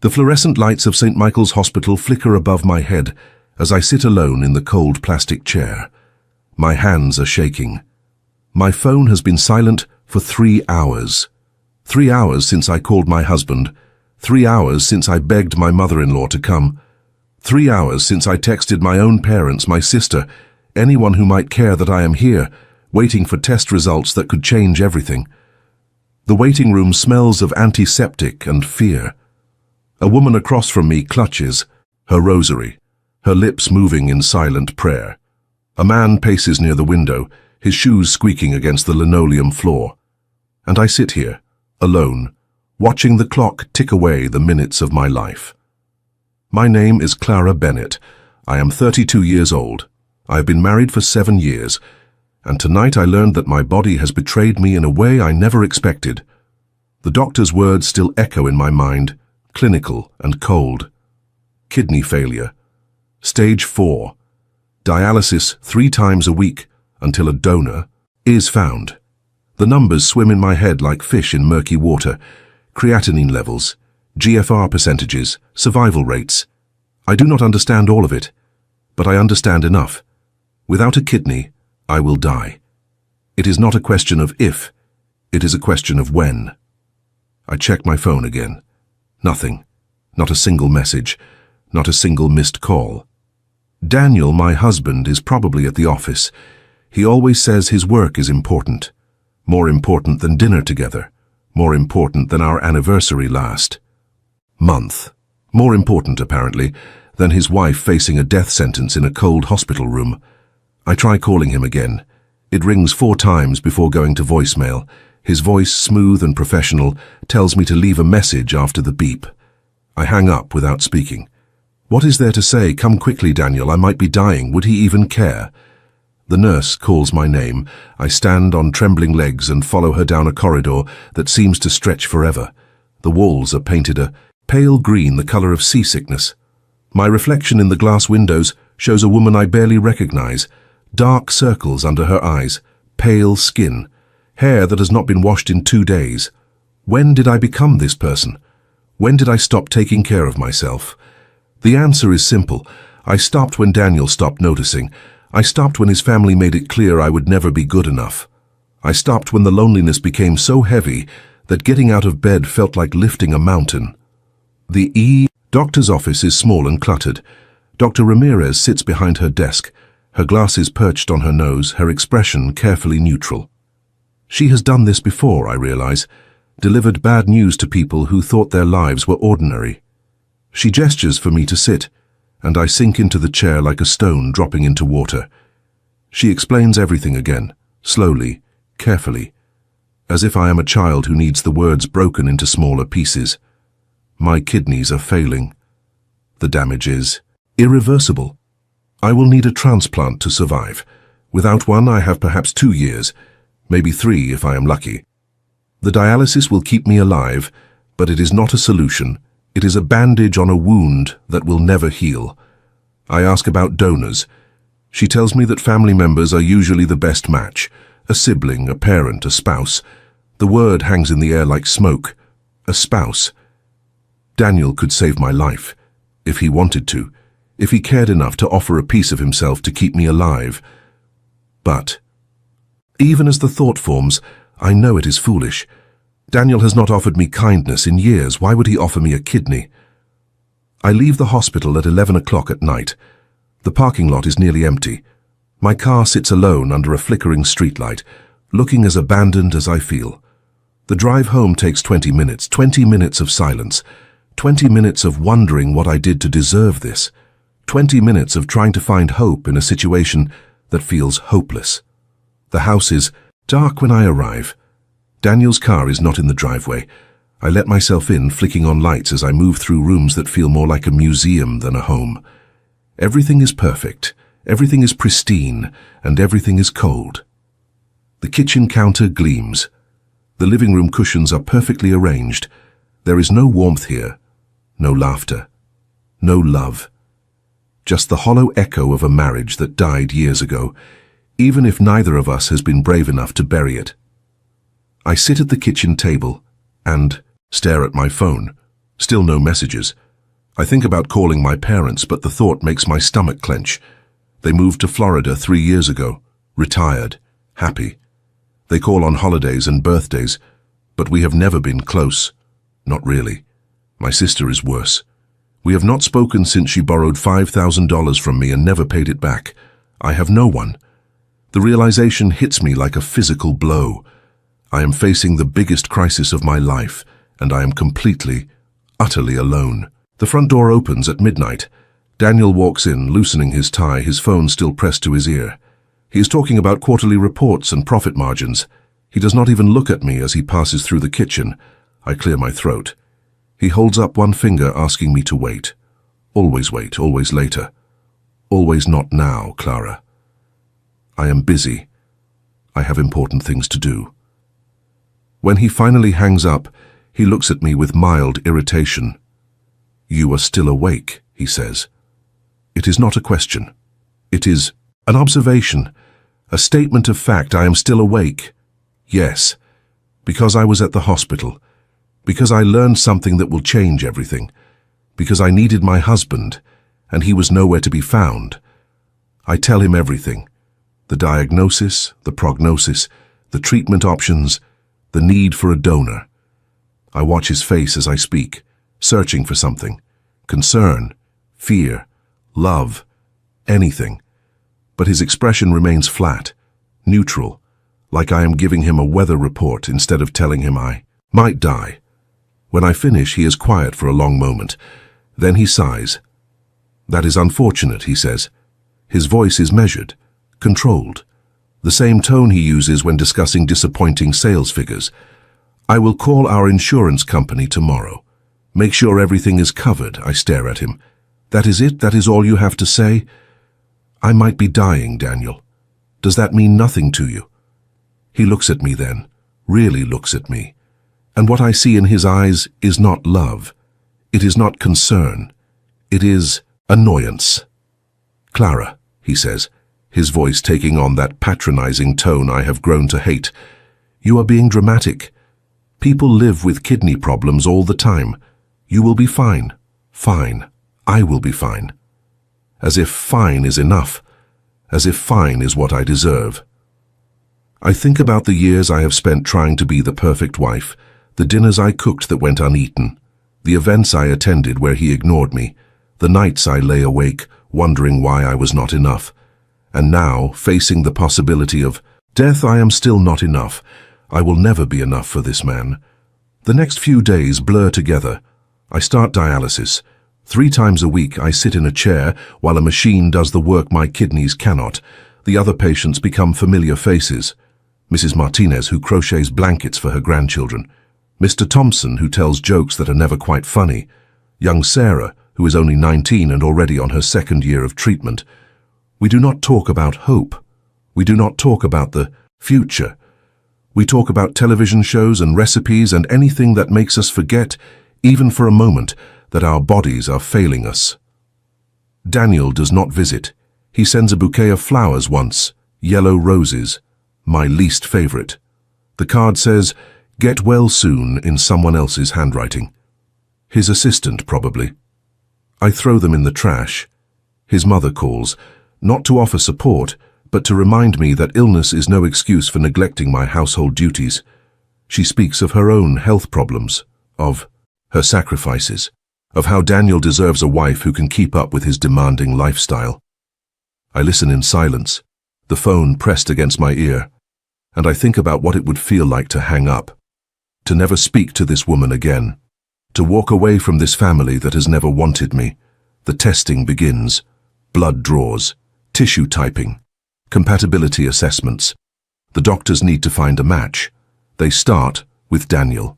The fluorescent lights of St. Michael's Hospital flicker above my head as I sit alone in the cold plastic chair. My hands are shaking. My phone has been silent for 3 hours. 3 hours since I called my husband. 3 hours since I begged my mother-in-law to come. 3 hours since I texted my own parents, my sister, anyone who might care that I am here, waiting for test results that could change everything. The waiting room smells of antiseptic and fear. A woman across from me clutches her rosary, her lips moving in silent prayer. A man paces near the window, his shoes squeaking against the linoleum floor. And I sit here, alone, watching the clock tick away the minutes of my life. My name is Clara Bennett. I am 32 years old. I have been married for 7 years, and tonight I learned that my body has betrayed me in a way I never expected. The doctor's words still echo in my mind, clinical and cold. Kidney failure. Stage 4. Dialysis 3 times a week until a donor is found. The numbers swim in my head like fish in murky water. Creatinine levels, GFR percentages, survival rates. I do not understand all of it, but I understand enough. Without a kidney, I will die. It is not a question of if, it is a question of when. I check my phone again. Nothing. Not a single message. Not a single missed call. Daniel, my husband, is probably at the office. He always says his work is important. More important than dinner together. More important than our anniversary last month. More important, apparently, than his wife facing a death sentence in a cold hospital room. I try calling him again. It rings 4 times before going to voicemail. His voice, smooth and professional, tells me to leave a message after the beep. I hang up without speaking. What is there to say? Come quickly, Daniel. I might be dying. Would he even care? The nurse calls my name. I stand on trembling legs and follow her down a corridor that seems to stretch forever. The walls are painted a pale green, the color of seasickness. My reflection in the glass windows shows a woman I barely recognize. Dark circles under her eyes, pale skin, hair that has not been washed in 2 days. When did I become this person? When did I stop taking care of myself? The answer is simple. I stopped when Daniel stopped noticing. I stopped when his family made it clear I would never be good enough. I stopped when the loneliness became so heavy that getting out of bed felt like lifting a mountain. The doctor's office is small and cluttered. Dr. Ramirez sits behind her desk, her glasses perched on her nose, her expression carefully neutral. She has done this before, I realize, delivered bad news to people who thought their lives were ordinary. She gestures for me to sit, and I sink into the chair like a stone dropping into water. She explains everything again, slowly, carefully, as if I am a child who needs the words broken into smaller pieces. My kidneys are failing. The damage is irreversible. I will need a transplant to survive. Without one, I have perhaps 2 years, maybe 3 if I am lucky. The dialysis will keep me alive, but it is not a solution. It is a bandage on a wound that will never heal. I ask about donors. She tells me that family members are usually the best match. A sibling, a parent, a spouse. The word hangs in the air like smoke. A spouse. Daniel could save my life, if he wanted to, if he cared enough to offer a piece of himself to keep me alive. But, even as the thought forms, I know it is foolish. Daniel has not offered me kindness in years. Why would he offer me a kidney? I leave the hospital at 11 o'clock at night. The parking lot is nearly empty. My car sits alone under a flickering streetlight, looking as abandoned as I feel. The drive home takes 20 minutes, 20 minutes of silence, 20 minutes of wondering what I did to deserve this, 20 minutes of trying to find hope in a situation that feels hopeless. The house is dark when I arrive. Daniel's car is not in the driveway. I let myself in, flicking on lights as I move through rooms that feel more like a museum than a home. Everything is perfect, everything is pristine, and everything is cold. The kitchen counter gleams. The living room cushions are perfectly arranged. There is no warmth here, no laughter, no love. Just the hollow echo of a marriage that died years ago, even if neither of us has been brave enough to bury it. I sit at the kitchen table and stare at my phone. Still no messages. I think about calling my parents, but the thought makes my stomach clench. They moved to Florida 3 years ago, retired, happy. They call on holidays and birthdays, but we have never been close. Not really. My sister is worse. We have not spoken since she borrowed $5,000 from me and never paid it back. I have no one. The realization hits me like a physical blow. I am facing the biggest crisis of my life, and I am completely, utterly alone. The front door opens at midnight. Daniel walks in, loosening his tie, his phone still pressed to his ear. He is talking about quarterly reports and profit margins. He does not even look at me as he passes through the kitchen. I clear my throat. He holds up one finger, asking me to wait. Always wait, always later. Always not now, Clara. I am busy. I have important things to do. When he finally hangs up, he looks at me with mild irritation. You are still awake, he says. It is not a question. It is an observation, a statement of fact. I am still awake. Yes, because I was at the hospital, because I learned something that will change everything, because I needed my husband, and he was nowhere to be found. I tell him everything. The diagnosis, the prognosis, the treatment options, the need for a donor. I watch his face as I speak, searching for something. Concern, fear, love, anything. But his expression remains flat, neutral, like I am giving him a weather report instead of telling him I might die. When I finish, he is quiet for a long moment. Then he sighs. That is unfortunate, he says. His voice is measured, controlled. The same tone he uses when discussing disappointing sales figures. I will call our insurance company tomorrow. Make sure everything is covered. I stare at him. That is it? That is all you have to say? I might be dying, Daniel. Does that mean nothing to you? He looks at me then, really looks at me. And what I see in his eyes is not love. It is not concern. It is annoyance. Clara, he says, his voice taking on that patronizing tone I have grown to hate. You are being dramatic. People live with kidney problems all the time. You will be fine. Fine. I will be fine. As if fine is enough. As if fine is what I deserve. I think about the years I have spent trying to be the perfect wife, the dinners I cooked that went uneaten, the events I attended where he ignored me, the nights I lay awake, wondering why I was not enough. And now, facing the possibility of death, I am still not enough. I will never be enough for this man. The next few days blur together. I start dialysis. 3 times a week I sit in a chair while a machine does the work my kidneys cannot. The other patients become familiar faces. Mrs. Martinez, who crochets blankets for her grandchildren. Mr. Thompson, who tells jokes that are never quite funny. Young Sarah, who is only 19 and already on her 2nd year of treatment. We do not talk about hope. We do not talk about the future. We talk about television shows and recipes and anything that makes us forget, even for a moment, that our bodies are failing us. Daniel does not visit. He sends a bouquet of flowers once, yellow roses, my least favorite. The card says, "Get well soon," in someone else's handwriting. His assistant, probably. I throw them in the trash. His mother calls, not to offer support, but to remind me that illness is no excuse for neglecting my household duties. She speaks of her own health problems, of her sacrifices, of how Daniel deserves a wife who can keep up with his demanding lifestyle. I listen in silence, the phone pressed against my ear, and I think about what it would feel like to hang up, to never speak to this woman again, to walk away from this family that has never wanted me. The testing begins, blood draws, tissue typing, compatibility assessments. The doctors need to find a match. They start with Daniel.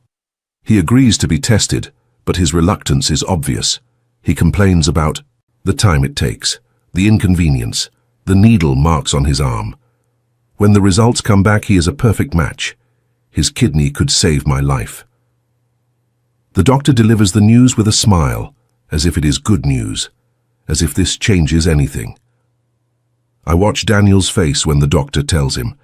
He agrees to be tested, but his reluctance is obvious. He complains about the time it takes, the inconvenience, the needle marks on his arm. When the results come back, he is a perfect match. His kidney could save my life. The doctor delivers the news with a smile, as if it is good news, as if this changes anything. I watch Daniel's face when the doctor tells him.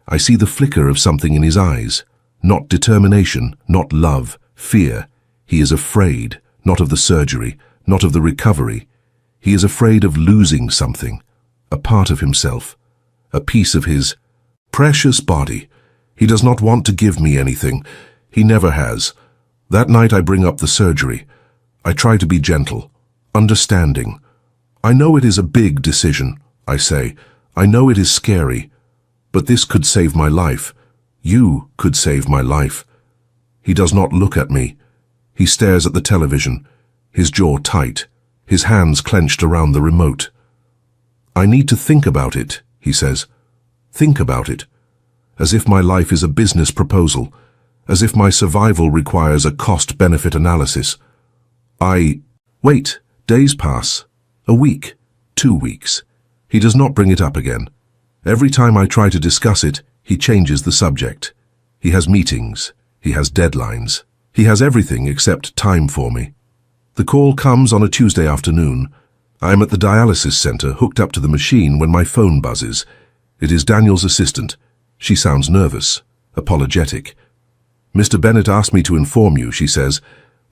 I see the flicker of something in his eyes, not determination, not love, fear. He is afraid, not of the surgery, not of the recovery. He is afraid of losing something, a part of himself, a piece of his precious body. He does not want to give me anything. He never has. That night I bring up the surgery. I try to be gentle, understanding. I know it is a big decision, I say. I know it is scary. But this could save my life. You could save my life. He does not look at me. He stares at the television, his jaw tight, his hands clenched around the remote. I need to think about it, he says. Think about it. As if my life is a business proposal, as if my survival requires a cost-benefit analysis. Wait, days pass. A week, 2 weeks. He does not bring it up again. Every time I try to discuss it, he changes the subject. He has meetings. He has deadlines. He has everything except time for me. The call comes on a Tuesday afternoon. I am at the dialysis center, hooked up to the machine, when my phone buzzes. It is Daniel's assistant. She sounds nervous, apologetic. Mr. Bennett asked me to inform you, she says,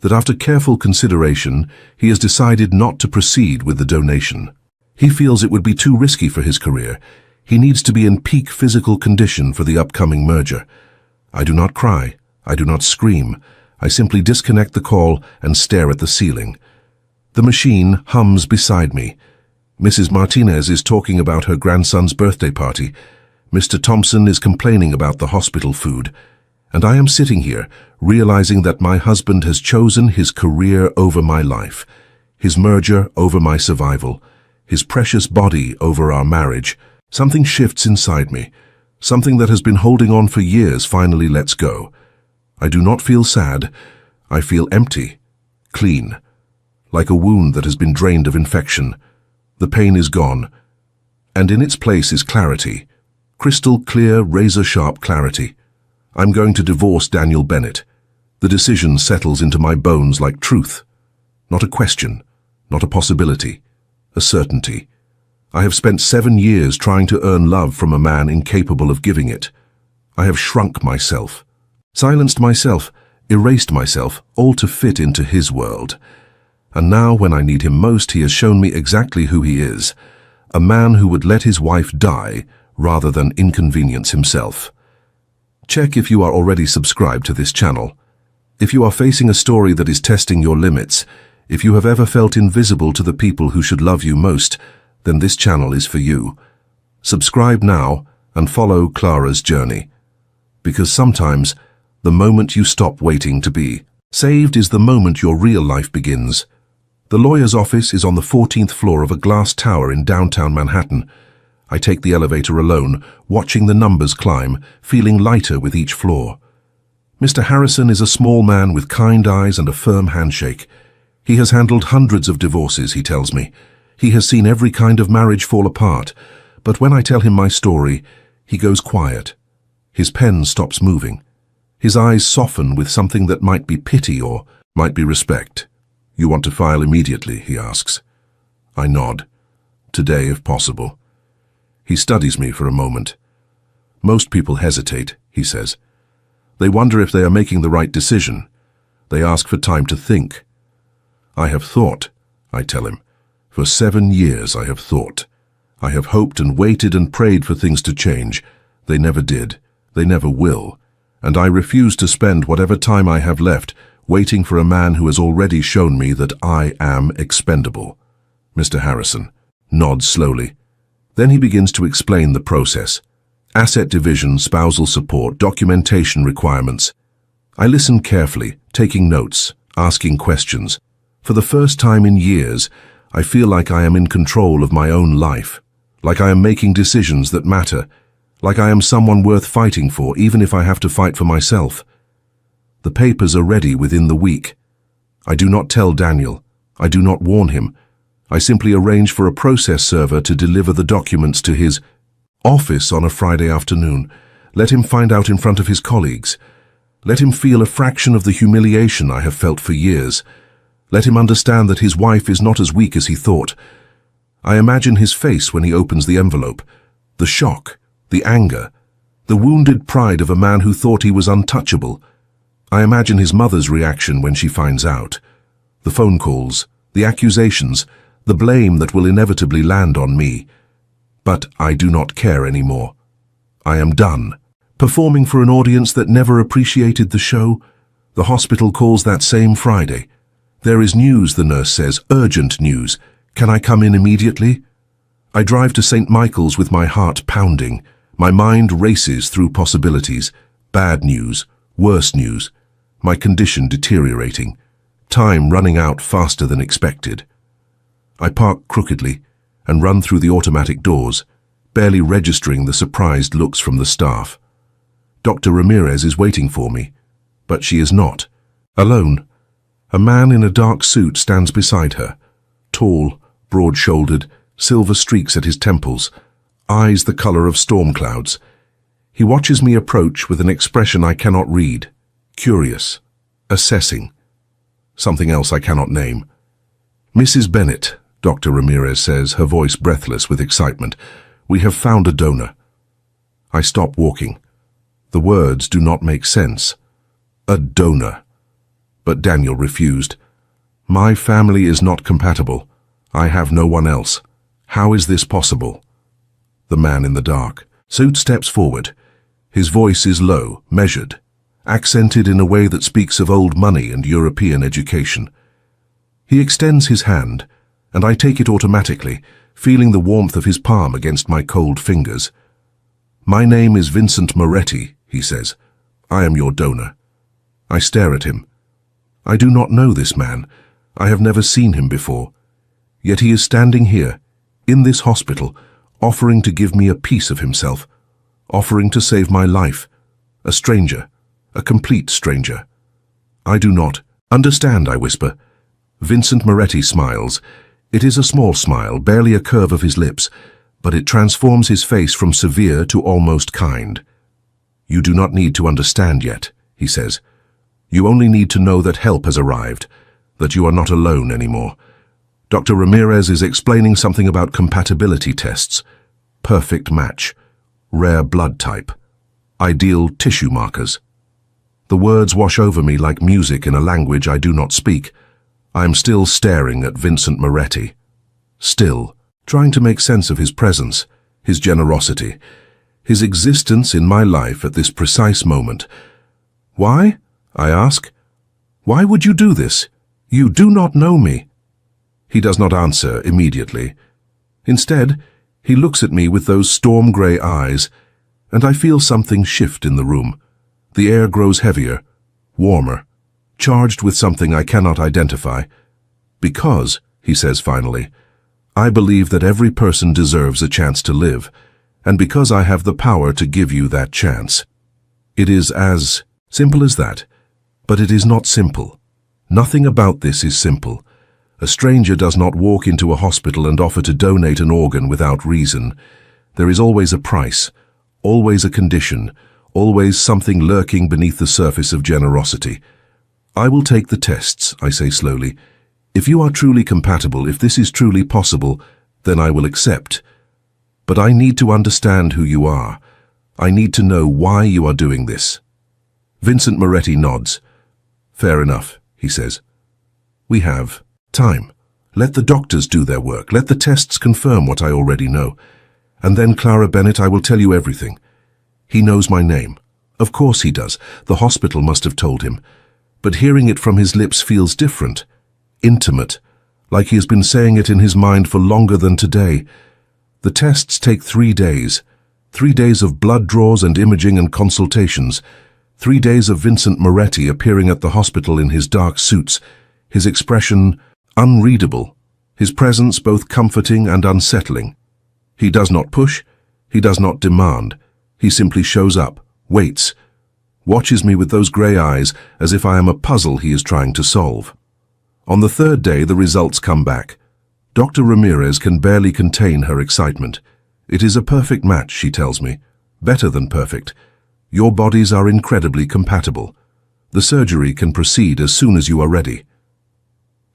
that after careful consideration, he has decided not to proceed with the donation. He feels it would be too risky for his career. He needs to be in peak physical condition for the upcoming merger. I do not cry. I do not scream. I simply disconnect the call and stare at the ceiling. The machine hums beside me. Mrs. Martinez is talking about her grandson's birthday party. Mr. Thompson is complaining about the hospital food. And I am sitting here, realizing that my husband has chosen his career over my life, his merger over my survival, his precious body over our marriage. Something shifts inside me. Something that has been holding on for years finally lets go. I do not feel sad. I feel empty, clean, like a wound that has been drained of infection. The pain is gone, and in its place is clarity, crystal clear, razor-sharp clarity. I'm going to divorce Daniel Bennett. The decision settles into my bones like truth. Not a question, not a possibility, a certainty. I have spent 7 years trying to earn love from a man incapable of giving it. I have shrunk myself, silenced myself, erased myself, all to fit into his world. And now, when I need him most, he has shown me exactly who he is. A man who would let his wife die rather than inconvenience himself. Check if you are already subscribed to this channel. If you are facing a story that is testing your limits, if you have ever felt invisible to the people who should love you most, then this channel is for you. Subscribe now and follow Clara's journey. Because sometimes, the moment you stop waiting to be saved is the moment your real life begins. The lawyer's office is on the 14th floor of a glass tower in downtown Manhattan. I take the elevator alone, watching the numbers climb, feeling lighter with each floor. Mr. Harrison is a small man with kind eyes and a firm handshake. He has handled hundreds of divorces, he tells me. He has seen every kind of marriage fall apart. But when I tell him my story, he goes quiet. His pen stops moving. His eyes soften with something that might be pity or might be respect. You want to file immediately, he asks. I nod. Today, if possible. He studies me for a moment. Most people hesitate, he says. They wonder if they are making the right decision. They ask for time to think. I have thought, I tell him. For 7 years I have thought. I have hoped and waited and prayed for things to change. They never did. They never will. And I refuse to spend whatever time I have left waiting for a man who has already shown me that I am expendable. Mr. Harrison nods slowly. Then he begins to explain the process. Asset division, spousal support, documentation requirements. I listen carefully, taking notes, asking questions. For the first time in years, I feel like I am in control of my own life, like I am making decisions that matter, like I am someone worth fighting for, even if I have to fight for myself. The papers are ready within the week. I do not tell Daniel. I do not warn him. I simply arrange for a process server to deliver the documents to his office on a Friday afternoon. Let him find out in front of his colleagues. Let him feel a fraction of the humiliation I have felt for years. Let him understand that his wife is not as weak as he thought. I imagine his face when he opens the envelope. The shock, the anger, the wounded pride of a man who thought he was untouchable. I imagine his mother's reaction when she finds out. The phone calls, the accusations, the blame that will inevitably land on me. But I do not care anymore. I am done. Performing for an audience that never appreciated the show? The hospital calls that same Friday. There is news, the nurse says, urgent news. Can I come in immediately? I drive to St. Michael's with my heart pounding. My mind races through possibilities. Bad news, worse news. My condition deteriorating. Time running out faster than expected. I park crookedly and run through the automatic doors, barely registering the surprised looks from the staff. Dr. Ramirez is waiting for me, but she is not. Alone. A man in a dark suit stands beside her. Tall, broad-shouldered, silver streaks at his temples, eyes the color of storm clouds. He watches me approach with an expression I cannot read. Curious. Assessing. Something else I cannot name. Mrs. Bennett, Dr. Ramirez says, her voice breathless with excitement. We have found a donor. I stop walking. The words do not make sense. A donor. But Daniel refused. My family is not compatible. I have no one else. How is this possible? The man in the dark suit steps forward. His voice is low, measured, accented in a way that speaks of old money and European education. He extends his hand, and I take it automatically, feeling the warmth of his palm against my cold fingers. My name is Vincent Moretti, he says. I am your donor. I stare at him. I do not know this man. I have never seen him before. Yet he is standing here, in this hospital, offering to give me a piece of himself, offering to save my life. A stranger, a complete stranger. I do not understand, I whisper. Vincent Moretti smiles. It is a small smile, barely a curve of his lips, but it transforms his face from severe to almost kind. You do not need to understand yet, he says. You only need to know that help has arrived, that you are not alone anymore. Dr. Ramirez is explaining something about compatibility tests. Perfect match. Rare blood type. Ideal tissue markers. The words wash over me like music in a language I do not speak. I am still staring at Vincent Moretti. Still, trying to make sense of his presence, his generosity, his existence in my life at this precise moment. Why? I ask. Why would you do this? You do not know me. He does not answer immediately. Instead, he looks at me with those storm-gray eyes, and I feel something shift in the room. The air grows heavier, warmer, charged with something I cannot identify. Because, he says finally, I believe that every person deserves a chance to live, and because I have the power to give you that chance. It is as simple as that, but it is not simple. Nothing about this is simple. A stranger does not walk into a hospital and offer to donate an organ without reason. There is always a price, always a condition, always something lurking beneath the surface of generosity. I will take the tests, I say slowly. If you are truly compatible, if this is truly possible, then I will accept. But I need to understand who you are. I need to know why you are doing this. Vincent Moretti nods. Fair enough, he says. We have time. Let the doctors do their work. Let the tests confirm what I already know. And then, Clara Bennett, I will tell you everything. He knows my name. Of course he does. The hospital must have told him. But hearing it from his lips feels different. Intimate. Like he has been saying it in his mind for longer than today. The tests take 3 days. 3 days of blood draws and imaging and consultations. 3 days of Vincent Moretti appearing at the hospital in his dark suits, his expression unreadable, his presence both comforting and unsettling. He does not push, he does not demand. He simply shows up, waits, watches me with those grey eyes as if I am a puzzle he is trying to solve. On the 3rd day, the results come back. Dr. Ramirez can barely contain her excitement. It is a perfect match, she tells me. Better than perfect. Your bodies are incredibly compatible. The surgery can proceed as soon as you are ready.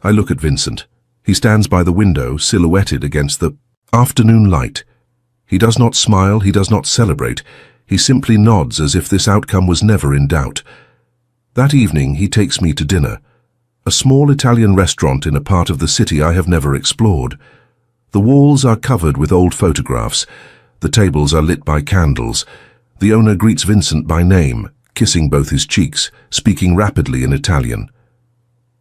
I look at Vincent. He stands by the window, silhouetted against the afternoon light. He does not smile, he does not celebrate. He simply nods as if this outcome was never in doubt. That evening, he takes me to dinner, a small Italian restaurant in a part of the city I have never explored. The walls are covered with old photographs. The tables are lit by candles. The owner greets Vincent by name, kissing both his cheeks, speaking rapidly in Italian.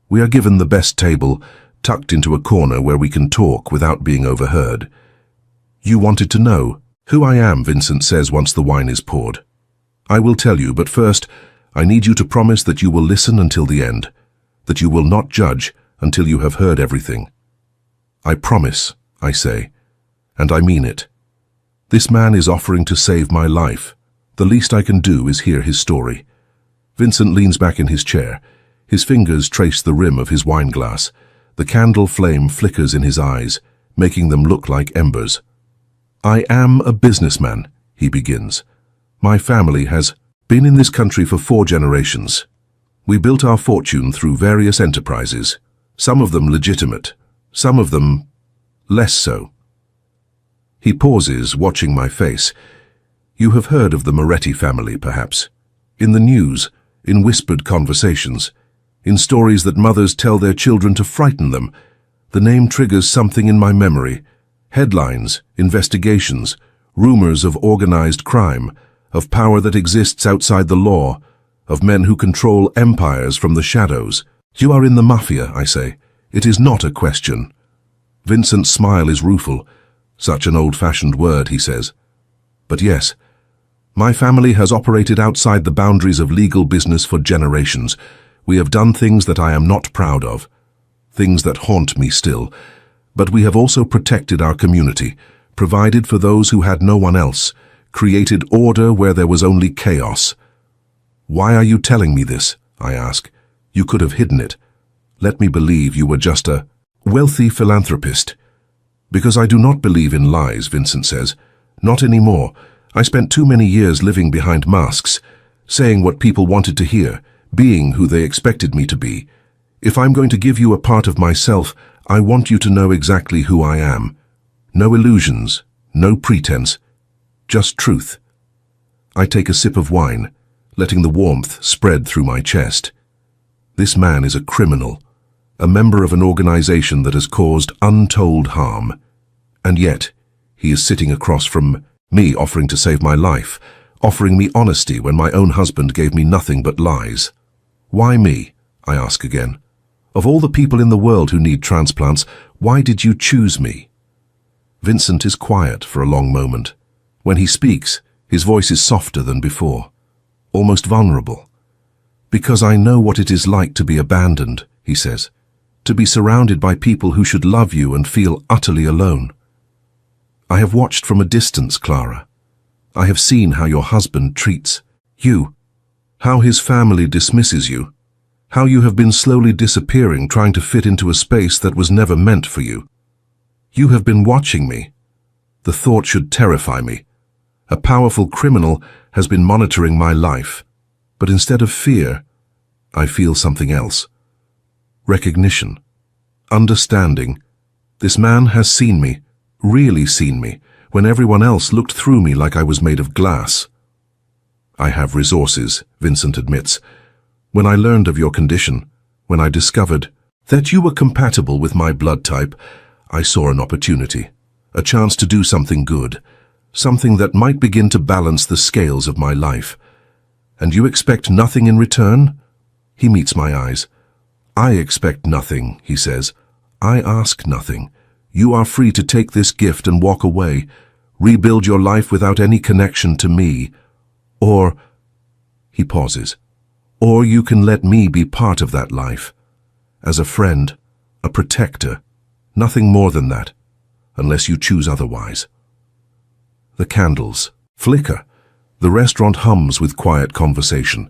We are given the best table, tucked into a corner where we can talk without being overheard. "You wanted to know who I am," Vincent says once the wine is poured. "I will tell you, but first, I need you to promise that you will listen until the end, that you will not judge until you have heard everything." "I promise," I say, and I mean it. This man is offering to save my life. The least I can do is hear his story. Vincent leans back in his chair. His fingers trace the rim of his wine glass. The candle flame flickers in his eyes, making them look like embers. "I am a businessman," he begins. "My family has been in this country for 4 generations. We built our fortune through various enterprises, some of them legitimate, some of them less so." He pauses, watching my face. "You have heard of the Moretti family, perhaps? In the news, in whispered conversations, in stories that mothers tell their children to frighten them. The name triggers something in my memory. Headlines, investigations, rumors of organized crime, of power that exists outside the law, of men who control empires from the shadows. You are in the Mafia," I say. "It is not a question." Vincent's smile is rueful. "Such an old-fashioned word," he says. "But yes, my family has operated outside the boundaries of legal business for generations. We have done things that I am not proud of, things that haunt me still. But we have also protected our community, provided for those who had no one else, created order where there was only chaos." "Why are you telling me this?" I ask. "You could have hidden it. Let me believe you were just a wealthy philanthropist." "Because I do not believe in lies," Vincent says. "Not anymore. I spent too many years living behind masks, saying what people wanted to hear, being who they expected me to be. If I'm going to give you a part of myself, I want you to know exactly who I am. No illusions, no pretense, just truth." I take a sip of wine, letting the warmth spread through my chest. This man is a criminal, a member of an organization that has caused untold harm. And yet, he is sitting across from me, offering to save my life, offering me honesty when my own husband gave me nothing but lies. "Why me?" I ask again. "Of all the people in the world who need transplants, why did you choose me?" Vincent is quiet for a long moment. When he speaks, his voice is softer than before, almost vulnerable. "Because I know what it is like to be abandoned," he says, "to be surrounded by people who should love you and feel utterly alone. I have watched from a distance, Clara. I have seen how your husband treats you, how his family dismisses you, how you have been slowly disappearing, trying to fit into a space that was never meant for you. You have been watching me. The thought should terrify me. A powerful criminal has been monitoring my life. But instead of fear, I feel something else. Recognition. Understanding. This man has seen me, really seen me, when everyone else looked through me like I was made of glass." "I have resources," Vincent admits. "When I learned of your condition, when I discovered that you were compatible with my blood type, I saw an opportunity, a chance to do something good, something that might begin to balance the scales of my life. And you expect nothing in return?" He meets my eyes. "I expect nothing," he says. "I ask nothing. You are free to take this gift and walk away, rebuild your life without any connection to me. Or," he pauses, "or you can let me be part of that life. As a friend, a protector, nothing more than that, unless you choose otherwise." The candles flicker. The restaurant hums with quiet conversation,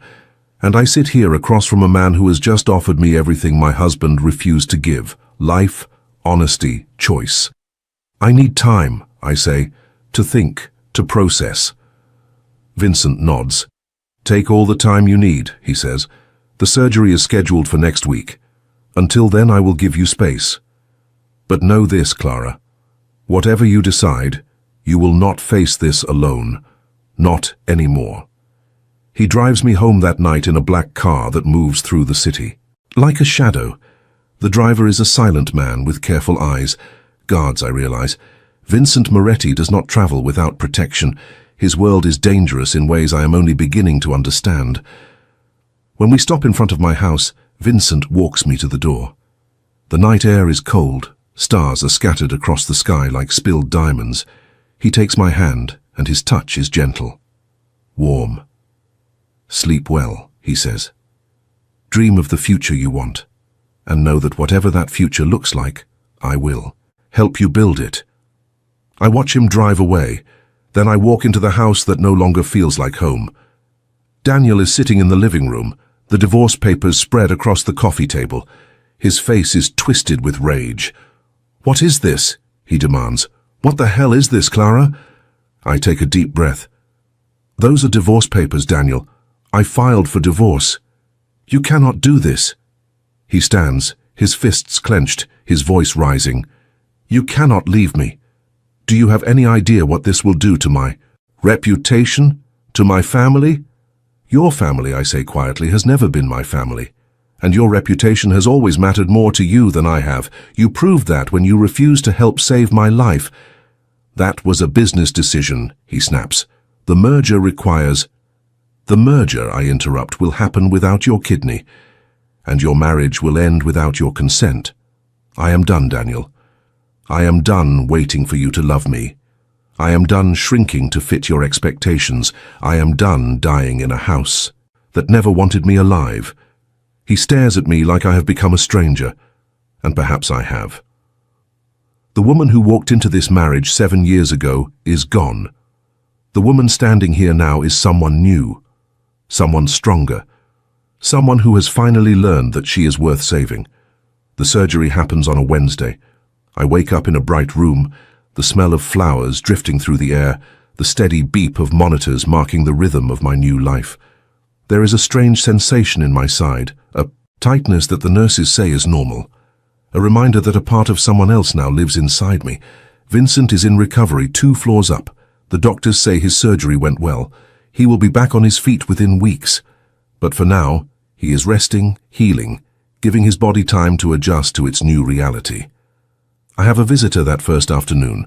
and I sit here across from a man who has just offered me everything my husband refused to give: life, honesty, choice. "I need time," I say, "to think, to process." Vincent nods. "Take all the time you need," he says. "The surgery is scheduled for next week. Until then, I will give you space. But know this, Clara. Whatever you decide, you will not face this alone. Not anymore. He drives me home that night in a black car that moves through the city. Like a shadow. The driver is a silent man with careful eyes. Guards, I realize. Vincent Moretti does not travel without protection. His world is dangerous in ways I am only beginning to understand. When we stop in front of my house, Vincent walks me to the door. The night air is cold. Stars are scattered across the sky like spilled diamonds. He takes my hand, and his touch is gentle. Warm. Sleep well, he says. Dream of the future you want, and know that whatever that future looks like, I will help you build it. I watch him drive away. Then I walk into the house that no longer feels like home. Daniel is sitting in the living room, the divorce papers spread across the coffee table. His face is twisted with rage. "What is this?" he demands. "What the hell is this, Clara?" I take a deep breath. "Those are divorce papers, Daniel. I filed for divorce. You cannot do this." He stands, his fists clenched, his voice rising. "You cannot leave me. Do you have any idea what this will do to my reputation? To my family?" "Your family," I say quietly, "has never been my family. And your reputation has always mattered more to you than I have. You proved that when you refused to help save my life." "That was a business decision," he snaps. "The merger requires—" "The merger," I interrupt, "will happen without your kidney. And your marriage will end without your consent. I am done, Daniel. I am done waiting for you to love me. I am done shrinking to fit your expectations. I am done dying in a house that never wanted me alive." He stares at me like I have become a stranger, and perhaps I have. The woman who walked into this marriage 7 years ago is gone. The woman standing here now is someone new, someone stronger, someone who has finally learned that she is worth saving. The surgery happens on a Wednesday. I wake up in a bright room, the smell of flowers drifting through the air, the steady beep of monitors marking the rhythm of my new life. There is a strange sensation in my side, a tightness that the nurses say is normal, a reminder that a part of someone else now lives inside me. Vincent is in recovery 2 floors up. The doctors say his surgery went well. He will be back on his feet within weeks. But for now, he is resting, healing, giving his body time to adjust to its new reality. I have a visitor that first afternoon,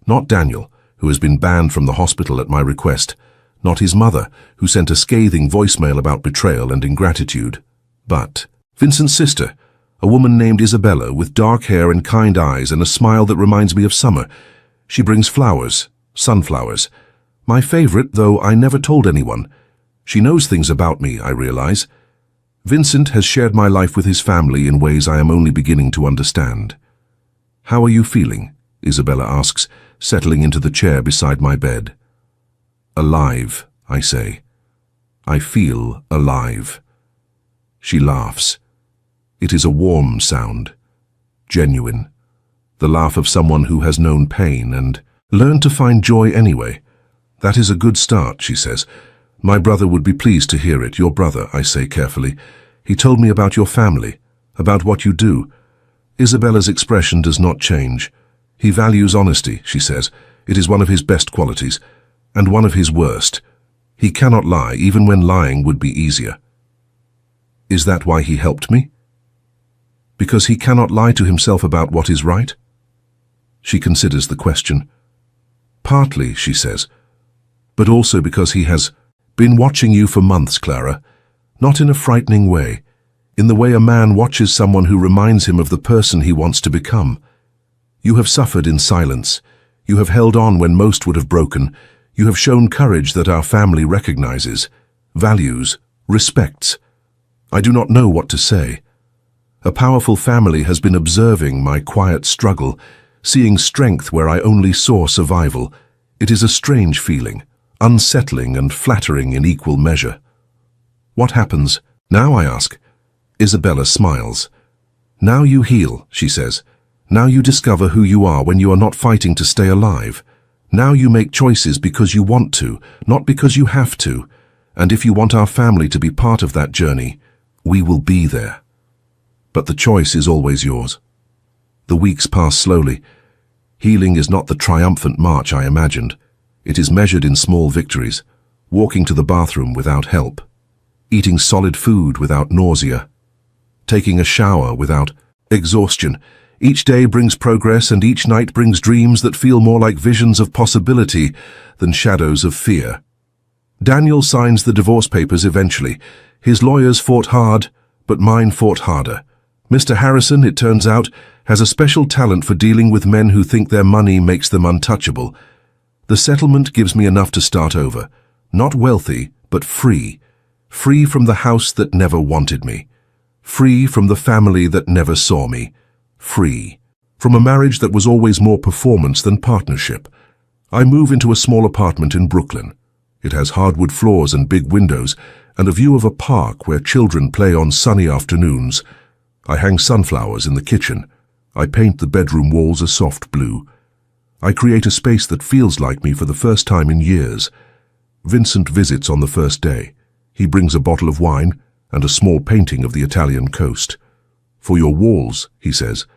not Daniel, who has been banned from the hospital at my request, not his mother, who sent a scathing voicemail about betrayal and ingratitude, but Vincent's sister, a woman named Isabella with dark hair and kind eyes and a smile that reminds me of summer. She brings flowers, sunflowers. My favorite, though I never told anyone. She knows things about me, I realize. Vincent has shared my life with his family in ways I am only beginning to understand. "How are you feeling?" Isabella asks, settling into the chair beside my bed. "Alive," I say. "I feel alive." She laughs. It is a warm sound, genuine, the laugh of someone who has known pain and learned to find joy anyway. "That is a good start," she says. "My brother would be pleased to hear it." "Your brother," I say carefully. "He told me about your family, about what you do." Isabella's expression does not change. "He values honesty," she says. "It is one of his best qualities, and one of his worst. He cannot lie, even when lying would be easier." "Is that why he helped me? Because he cannot lie to himself about what is right?" She considers the question. "Partly," she says, "but also because he has been watching you for months, Clara. Not in a frightening way, in the way a man watches someone who reminds him of the person he wants to become. You have suffered in silence. You have held on when most would have broken. You have shown courage that our family recognizes, values, respects. I do not know what to say. A powerful family has been observing my quiet struggle, seeing strength where I only saw survival. It is a strange feeling, unsettling and flattering in equal measure." "What happens now?" I ask. Isabella smiles. "Now you heal," she says. "Now you discover who you are when you are not fighting to stay alive. Now you make choices because you want to, not because you have to. And if you want our family to be part of that journey, we will be there. But the choice is always yours." The weeks pass slowly. Healing is not the triumphant march I imagined. It is measured in small victories. walking to the bathroom without help, eating solid food without nausea, taking a shower without exhaustion. Each day brings progress, and each night brings dreams that feel more like visions of possibility than shadows of fear. Daniel signs the divorce papers eventually. His lawyers fought hard, but mine fought harder. Mr. Harrison, it turns out, has a special talent for dealing with men who think their money makes them untouchable. The settlement gives me enough to start over. Not wealthy, but free. Free from the house that never wanted me. Free from the family that never saw me. Free from a marriage that was always more performance than partnership. I move into a small apartment in Brooklyn. It has hardwood floors and big windows, and a view of a park where children play on sunny afternoons. I hang sunflowers in the kitchen. I paint the bedroom walls a soft blue. I create a space that feels like me for the first time in years. Vincent visits on the first day. He brings a bottle of wine and a small painting of the Italian coast. For your walls, he says.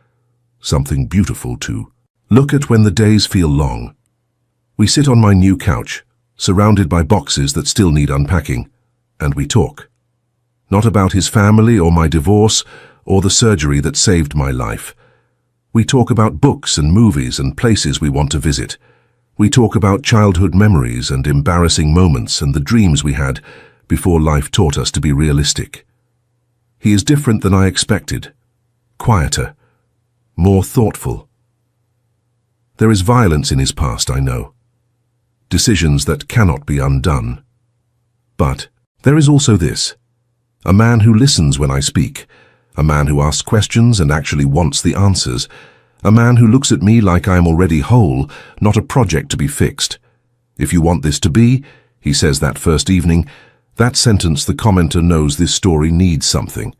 Something beautiful too. Look at when the days feel long. We sit on my new couch, surrounded by boxes that still need unpacking, and we talk. Not about his family or my divorce or the surgery that saved my life. We talk about books and movies and places we want to visit. We talk about childhood memories and embarrassing moments and the dreams we had before life taught us to be realistic. He is different than I expected. Quieter. More thoughtful. There is violence in his past, I know. Decisions that cannot be undone. But there is also this. A man who listens when I speak. A man who asks questions and actually wants the answers. A man who looks at me like I am already whole, not a project to be fixed. If you want this to be, he says that first evening, that sentence the commenter knows this story needs something.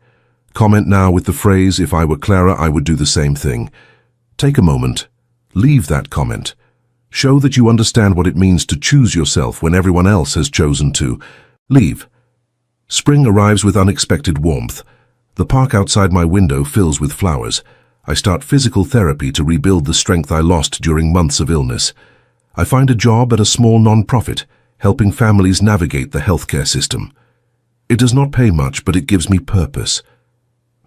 Comment now with the phrase, if I were Clara, I would do the same thing. Take a moment. Leave that comment. Show that you understand what it means to choose yourself when everyone else has chosen to. Leave. Spring arrives with unexpected warmth. The park outside my window fills with flowers. I start physical therapy to rebuild the strength I lost during months of illness. I find a job at a small non-profit, helping families navigate the healthcare system. It does not pay much, but it gives me purpose.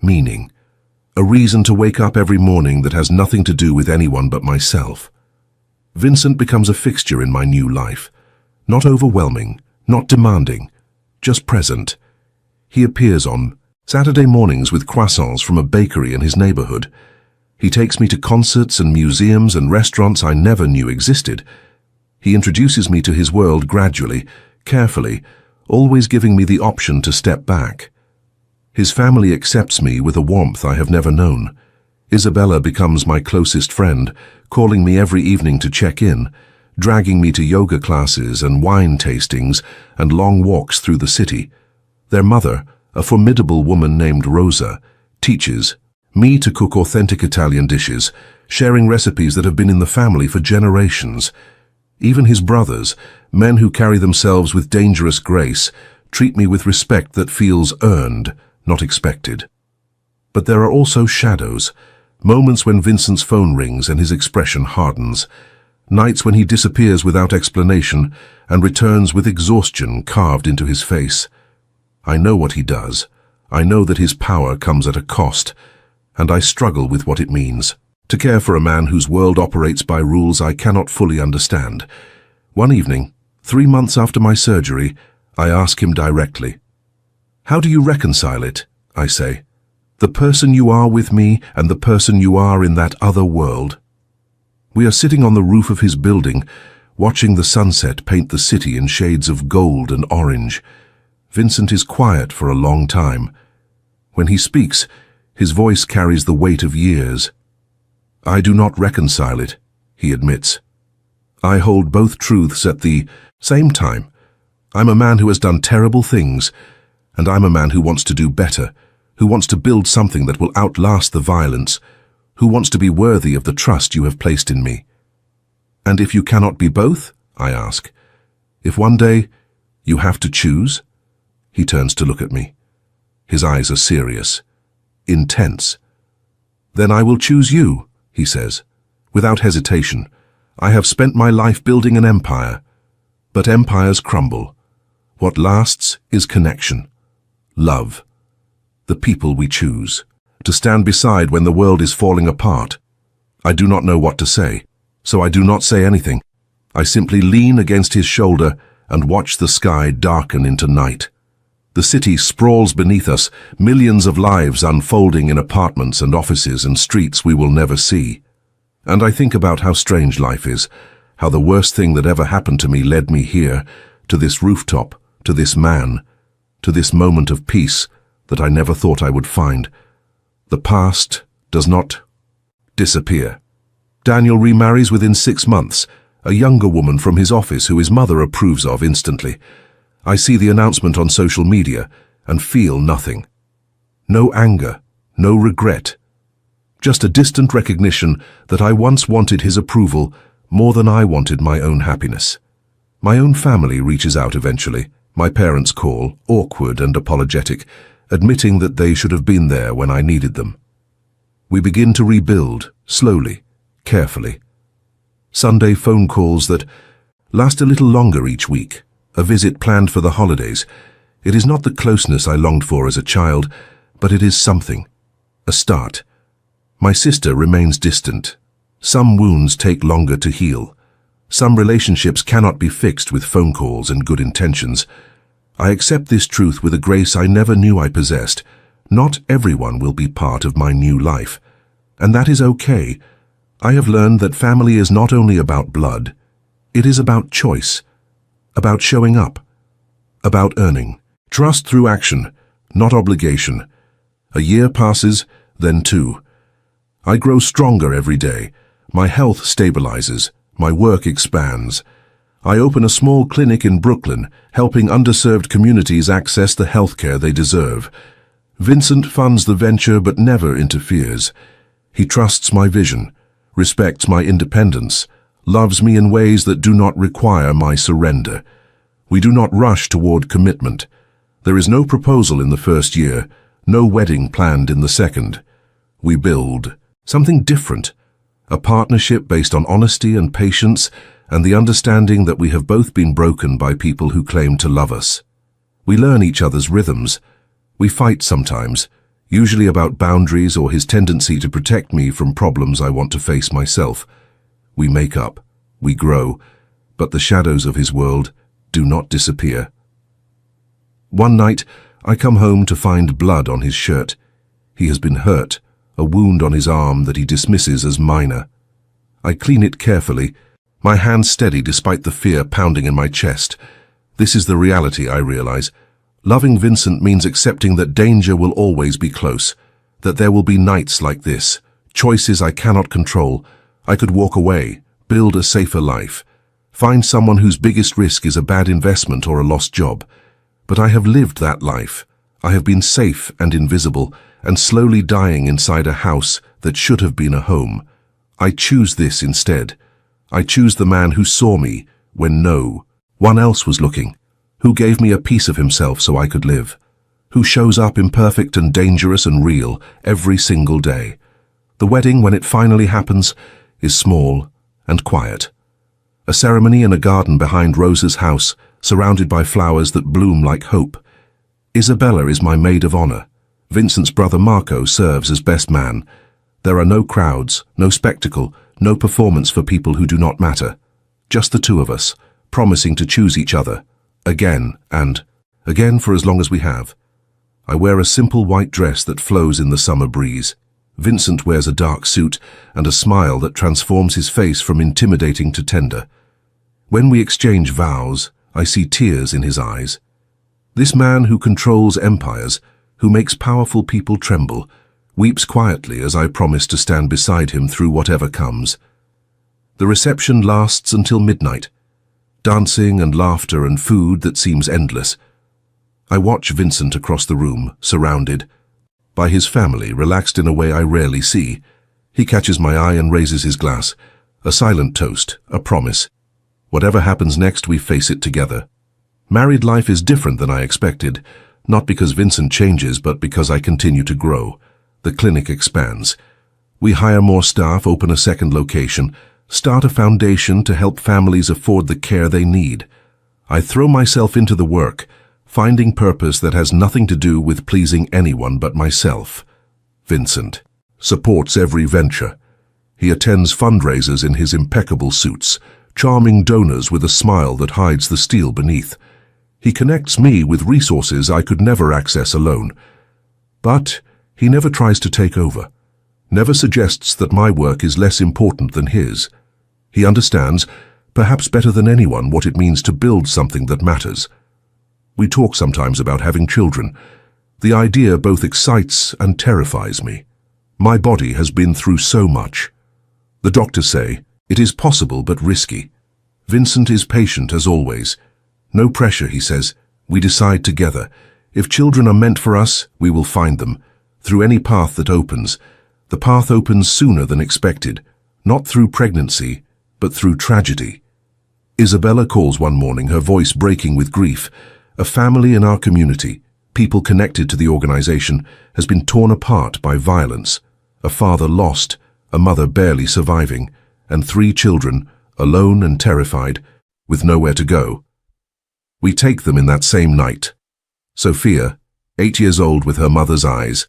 Meaning. A reason to wake up every morning that has nothing to do with anyone but myself. Vincent becomes a fixture in my new life. Not overwhelming, not demanding, just present. He appears on Saturday mornings with croissants from a bakery in his neighborhood. He takes me to concerts and museums and restaurants I never knew existed. He introduces me to his world gradually, carefully, always giving me the option to step back. His family accepts me with a warmth I have never known. Isabella becomes my closest friend, calling me every evening to check in, dragging me to yoga classes and wine tastings and long walks through the city. Their mother, a formidable woman named Rosa, teaches me to cook authentic Italian dishes, sharing recipes that have been in the family for generations. Even his brothers, men who carry themselves with dangerous grace, treat me with respect that feels earned, not expected. But there are also shadows, moments when Vincent's phone rings and his expression hardens, nights when he disappears without explanation and returns with exhaustion carved into his face. I know what he does. I know that his power comes at a cost, and I struggle with what it means to care for a man whose world operates by rules I cannot fully understand. One evening, 3 months after my surgery, I ask him directly. How do you reconcile it? I say. The person you are with me and the person you are in that other world. We are sitting on the roof of his building, watching the sunset paint the city in shades of gold and orange. Vincent is quiet for a long time. When he speaks, his voice carries the weight of years. I do not reconcile it, he admits. I hold both truths at the same time. I'm a man who has done terrible things, and I'm a man who wants to do better, who wants to build something that will outlast the violence, who wants to be worthy of the trust you have placed in me. And if you cannot be both, I ask, if one day you have to choose? He turns to look at me. His eyes are serious, intense. Then I will choose you, he says, without hesitation. I have spent my life building an empire, but empires crumble. What lasts is connection, love, the people we choose, to stand beside when the world is falling apart. I do not know what to say, so I do not say anything. I simply lean against his shoulder and watch the sky darken into night. The city sprawls beneath us, millions of lives unfolding in apartments and offices and streets we will never see. And I think about how strange life is, how the worst thing that ever happened to me led me here, to this rooftop, to this man, to this moment of peace that I never thought I would find. The past does not disappear. Daniel remarries within 6 months, a younger woman from his office who his mother approves of instantly. I see the announcement on social media and feel nothing. No anger, no regret. Just a distant recognition that I once wanted his approval more than I wanted my own happiness. My own family reaches out eventually. My parents call, awkward and apologetic, admitting that they should have been there when I needed them. We begin to rebuild, slowly, carefully. Sunday phone calls that last a little longer each week, a visit planned for the holidays. It is not the closeness I longed for as a child, but it is something, a start. My sister remains distant. Some wounds take longer to heal. Some relationships cannot be fixed with phone calls and good intentions. I accept this truth with a grace I never knew I possessed. Not everyone will be part of my new life, and that is okay. I have learned that family is not only about blood. It is about choice, about showing up, about earning. Trust through action, not obligation. A year passes, then 2. I grow stronger every day. My health stabilizes. My work expands. I open a small clinic in Brooklyn, helping underserved communities access the healthcare they deserve. Vincent funds the venture but never interferes. He trusts my vision, respects my independence, loves me in ways that do not require my surrender. We do not rush toward commitment. There is no proposal in the first year, no wedding planned in the second. We build something different, a partnership based on honesty and patience and the understanding that we have both been broken by people who claim to love us. We learn each other's rhythms. We fight sometimes, usually about boundaries or his tendency to protect me from problems I want to face myself. We make up, we grow, but the shadows of his world do not disappear. One night, I come home to find blood on his shirt. He has been hurt, a wound on his arm that he dismisses as minor. I clean it carefully, my hand steady despite the fear pounding in my chest. This is the reality, I realize. Loving Vincent means accepting that danger will always be close, that there will be nights like this, choices I cannot control. I could walk away, build a safer life, find someone whose biggest risk is a bad investment or a lost job. But I have lived that life. I have been safe and invisible, and slowly dying inside a house that should have been a home. I choose this instead. I choose the man who saw me when no one else was looking, who gave me a piece of himself so I could live, who shows up imperfect and dangerous and real every single day. The wedding, when it finally happens, is small and quiet. A ceremony in a garden behind Rosa's house, surrounded by flowers that bloom like hope. Isabella is my maid of honor. Vincent's brother Marco serves as best man. There are no crowds, no spectacle, no performance for people who do not matter. Just the two of us, promising to choose each other, again and again for as long as we have. I wear a simple white dress that flows in the summer breeze. Vincent wears a dark suit and a smile that transforms his face from intimidating to tender. When we exchange vows, I see tears in his eyes. This man who controls empires, who makes powerful people tremble, weeps quietly as I promise to stand beside him through whatever comes. The reception lasts until midnight. Dancing and laughter and food that seems endless. I watch Vincent across the room, surrounded by his family, relaxed in a way I rarely see. He catches my eye and raises his glass. A silent toast, a promise. Whatever happens next, we face it together. Married life is different than I expected, not because Vincent changes, but because I continue to grow. The clinic expands. We hire more staff, open a second location, start a foundation to help families afford the care they need. I throw myself into the work, finding purpose that has nothing to do with pleasing anyone but myself. Vincent supports every venture. He attends fundraisers in his impeccable suits, charming donors with a smile that hides the steel beneath. He connects me with resources I could never access alone. But he never tries to take over, never suggests that my work is less important than his. He understands, perhaps better than anyone, what it means to build something that matters. We talk sometimes about having children. The idea both excites and terrifies me. My body has been through so much. The doctors say it is possible but risky. Vincent is patient as always. No pressure, he says. We decide together. If children are meant for us, we will find them. Through any path that opens. The path opens sooner than expected, not through pregnancy, but through tragedy. Isabella calls one morning, her voice breaking with grief. A family in our community, people connected to the organization, has been torn apart by violence. A father lost, a mother barely surviving, and 3 children, alone and terrified, with nowhere to go. We take them in that same night. Sophia, 8 years old with her mother's eyes.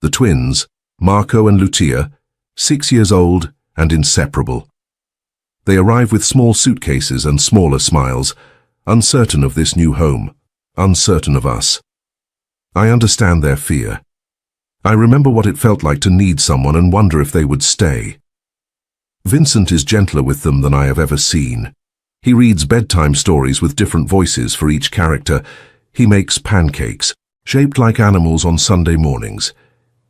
The twins, Marco and Lucia, 6 years old and inseparable. They arrive with small suitcases and smaller smiles, uncertain of this new home, uncertain of us. I understand their fear. I remember what it felt like to need someone and wonder if they would stay. Vincent is gentler with them than I have ever seen. He reads bedtime stories with different voices for each character. He makes pancakes, shaped like animals on Sunday mornings.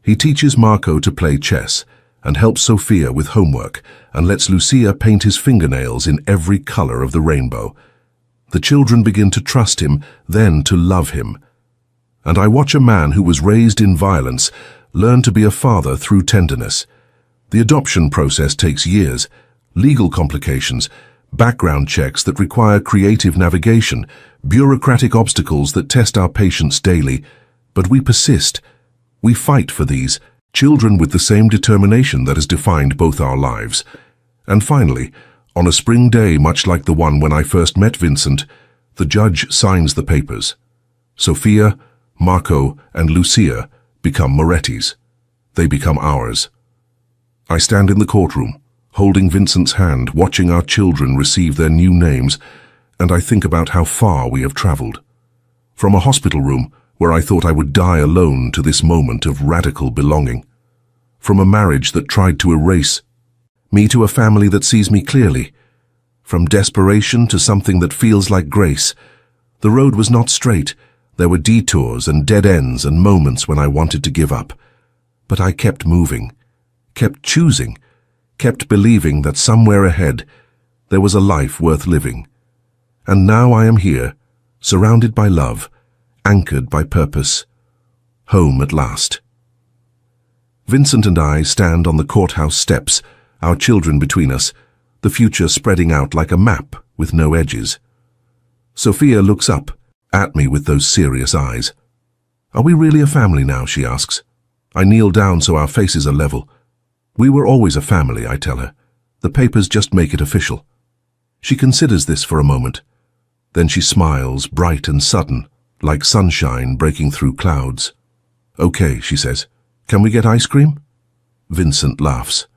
He teaches Marco to play chess and helps Sophia with homework and lets Lucia paint his fingernails in every color of the rainbow. The children begin to trust him, then to love him. And I watch a man who was raised in violence learn to be a father through tenderness. The adoption process takes years, legal complications, background checks that require creative navigation, bureaucratic obstacles that test our patience daily. But we persist. We fight for these children with the same determination that has defined both our lives. And finally, on a spring day much like the one when I first met Vincent, the judge signs the papers. Sophia, Marco, and Lucia become Moretti's. They become ours. I stand in the courtroom, holding Vincent's hand, watching our children receive their new names, and I think about how far we have traveled. From a hospital room where I thought I would die alone to this moment of radical belonging. From a marriage that tried to erase me to a family that sees me clearly. From desperation to something that feels like grace. The road was not straight. There were detours and dead ends and moments when I wanted to give up. But I kept moving, kept choosing, kept believing that somewhere ahead there was a life worth living. And now I am here, surrounded by love, anchored by purpose, home at last. Vincent and I stand on the courthouse steps, our children between us, the future spreading out like a map with no edges. Sophia looks up at me with those serious eyes. "Are we really a family now?" she asks. I kneel down so our faces are level. "We were always a family," I tell her. "The papers just make it official." She considers this for a moment. Then she smiles, bright and sudden, like sunshine breaking through clouds. "Okay," she says. "Can we get ice cream?" Vincent laughs.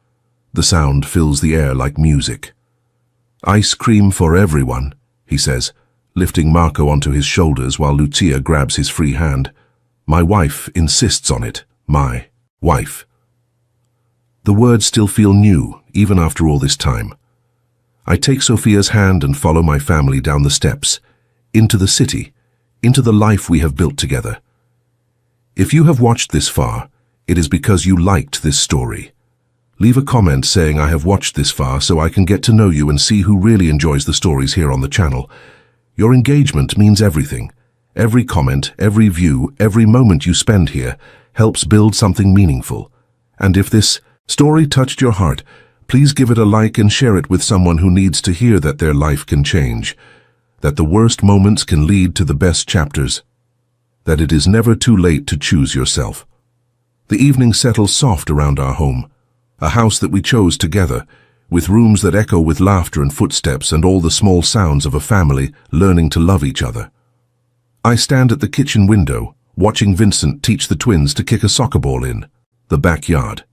The sound fills the air like music. "Ice cream for everyone," he says, lifting Marco onto his shoulders while Lucia grabs his free hand. My wife insists on it. My wife. The words still feel new, even after all this time. I take Sophia's hand and follow my family down the steps, into the city, into the life we have built together. If you have watched this far, it is because you liked this story. Leave a comment saying I have watched this far so I can get to know you and see who really enjoys the stories here on the channel. Your engagement means everything. Every comment, every view, every moment you spend here helps build something meaningful. And if this story touched your heart, please give it a like and share it with someone who needs to hear that their life can change, that the worst moments can lead to the best chapters, that it is never too late to choose yourself. The evening settles soft around our home, a house that we chose together, with rooms that echo with laughter and footsteps and all the small sounds of a family learning to love each other. I stand at the kitchen window, watching Vincent teach the twins to kick a soccer ball in the backyard.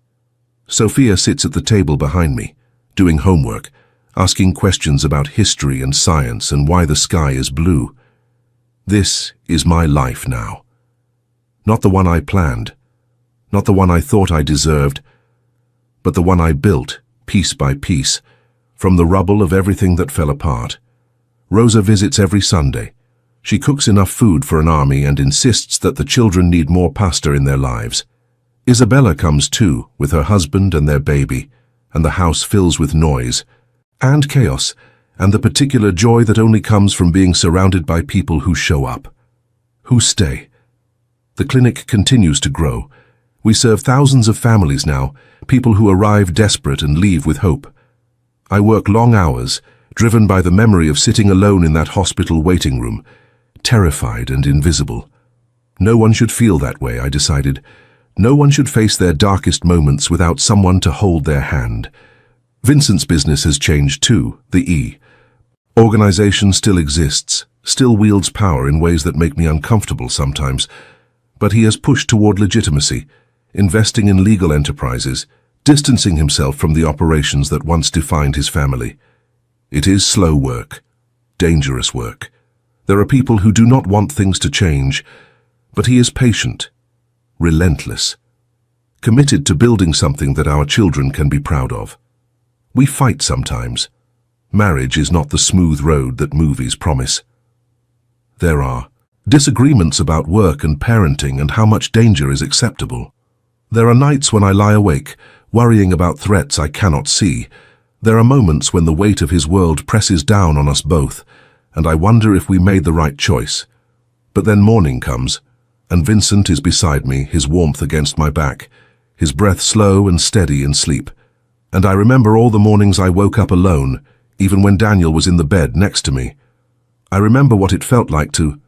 Sophia sits at the table behind me, doing homework, asking questions about history and science and why the sky is blue. This is my life now. Not the one I planned, not the one I thought I deserved, but the one I built, piece by piece, from the rubble of everything that fell apart. Rosa visits every Sunday. She cooks enough food for an army and insists that the children need more pasta in their lives. Isabella comes too, with her husband and their baby, and the house fills with noise and chaos, and the particular joy that only comes from being surrounded by people who show up, who stay. The clinic continues to grow. We serve thousands of families now, people who arrive desperate and leave with hope. I work long hours, driven by the memory of sitting alone in that hospital waiting room, terrified and invisible. No one should feel that way, I decided. No one should face their darkest moments without someone to hold their hand. Vincent's business has changed too, the E. Organization still exists, still wields power in ways that make me uncomfortable sometimes, but he has pushed toward legitimacy, investing in legal enterprises, distancing himself from the operations that once defined his family. It is slow work, dangerous work. There are people who do not want things to change, but he is patient, relentless, committed to building something that our children can be proud of. We fight sometimes. Marriage is not the smooth road that movies promise. There are disagreements about work and parenting and how much danger is acceptable. There are nights when I lie awake, worrying about threats I cannot see. There are moments when the weight of his world presses down on us both, and I wonder if we made the right choice. But then morning comes, and Vincent is beside me, his warmth against my back, his breath slow and steady in sleep. And I remember all the mornings I woke up alone, even when Daniel was in the bed next to me. I remember what it felt like to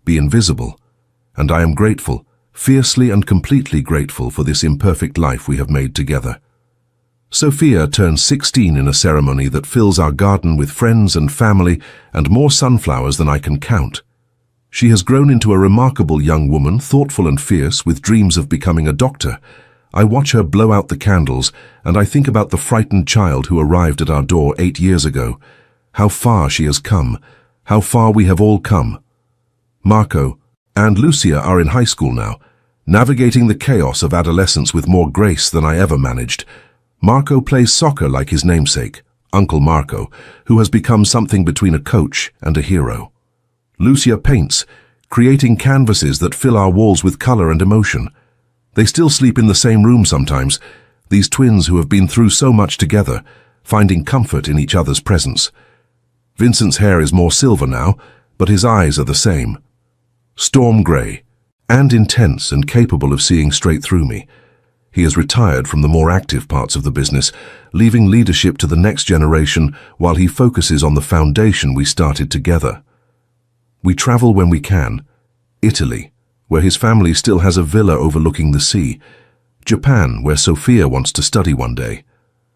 be invisible, and I am grateful, fiercely and completely grateful for this imperfect life we have made together. Sophia turns 16 in a ceremony that fills our garden with friends and family and more sunflowers than I can count. She has grown into a remarkable young woman, thoughtful and fierce, with dreams of becoming a doctor. I watch her blow out the candles, and I think about the frightened child who arrived at our door 8 years ago. How far she has come, how far we have all come. Marco and Lucia are in high school now, navigating the chaos of adolescence with more grace than I ever managed. Marco plays soccer like his namesake, Uncle Marco, who has become something between a coach and a hero. Lucia paints, creating canvases that fill our walls with color and emotion. They still sleep in the same room sometimes, these twins who have been through so much together, finding comfort in each other's presence. Vincent's hair is more silver now, but his eyes are the same. Storm grey, and intense and capable of seeing straight through me. He has retired from the more active parts of the business, leaving leadership to the next generation while he focuses on the foundation we started together. We travel when we can. Italy, where his family still has a villa overlooking the sea. Japan, where Sophia wants to study one day.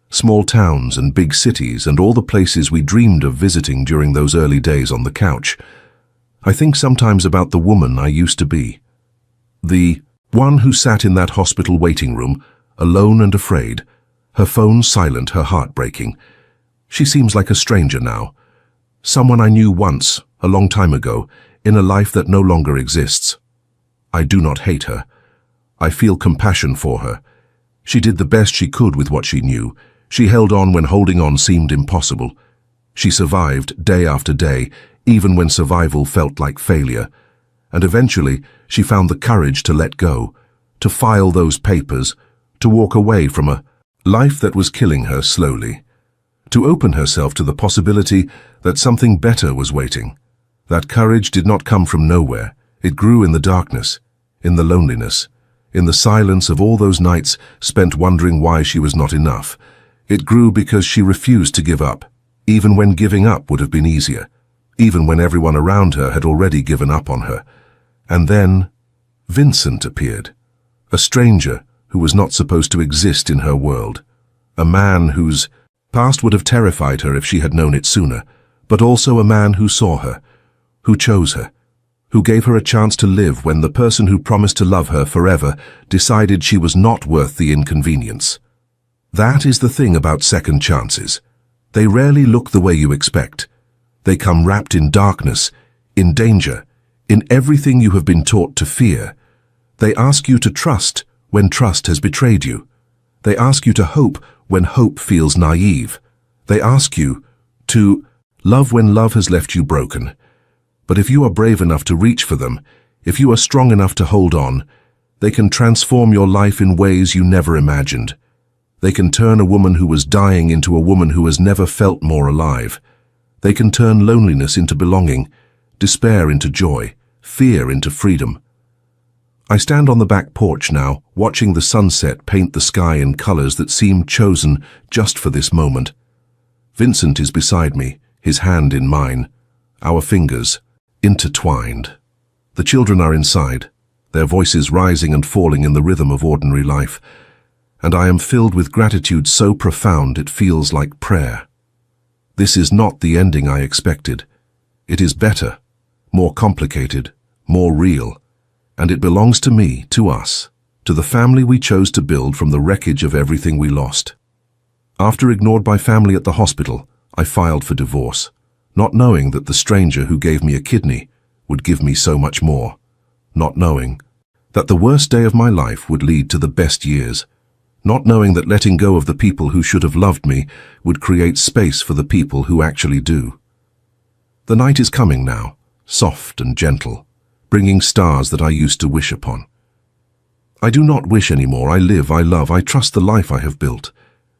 Small towns and big cities and all the places we dreamed of visiting during those early days on the couch. I think sometimes about the woman I used to be. The one who sat in that hospital waiting room, alone and afraid, her phone silent, her heart breaking. She seems like a stranger now. Someone I knew once, a long time ago, in a life that no longer exists. I do not hate her. I feel compassion for her. She did the best she could with what she knew. She held on when holding on seemed impossible. She survived day after day, even when survival felt like failure. And eventually, she found the courage to let go, to file those papers, to walk away from a life that was killing her slowly, to open herself to the possibility that something better was waiting. That courage did not come from nowhere. It grew in the darkness, in the loneliness, in the silence of all those nights spent wondering why she was not enough. It grew because she refused to give up, even when giving up would have been easier, even when everyone around her had already given up on her. And then Vincent appeared, a stranger who was not supposed to exist in her world, a man whose Past would have terrified her if she had known it sooner, but also a man who saw her, who chose her, who gave her a chance to live when the person who promised to love her forever decided she was not worth the inconvenience. That is the thing about second chances. They rarely look the way you expect. They come wrapped in darkness, in danger, in everything you have been taught to fear. They ask you to trust when trust has betrayed you. They ask you to hope when hope feels naive. They ask you to love when love has left you broken. But if you are brave enough to reach for them, if you are strong enough to hold on, they can transform your life in ways you never imagined. They can turn a woman who was dying into a woman who has never felt more alive. They can turn loneliness into belonging, despair into joy, fear into freedom. I stand on the back porch now, watching the sunset paint the sky in colors that seem chosen just for this moment. Vincent is beside me, his hand in mine, our fingers intertwined. The children are inside, their voices rising and falling in the rhythm of ordinary life, and I am filled with gratitude so profound it feels like prayer. This is not the ending I expected. It is better, more complicated, more real, and it belongs to me, to us, to the family we chose to build from the wreckage of everything we lost. After ignored by family at the hospital, I filed for divorce, not knowing that the stranger who gave me a kidney would give me so much more, not knowing that the worst day of my life would lead to the best years, not knowing that letting go of the people who should have loved me would create space for the people who actually do. The night is coming now, soft and gentle, bringing stars that I used to wish upon. I do not wish anymore. I live, I love, I trust the life I have built.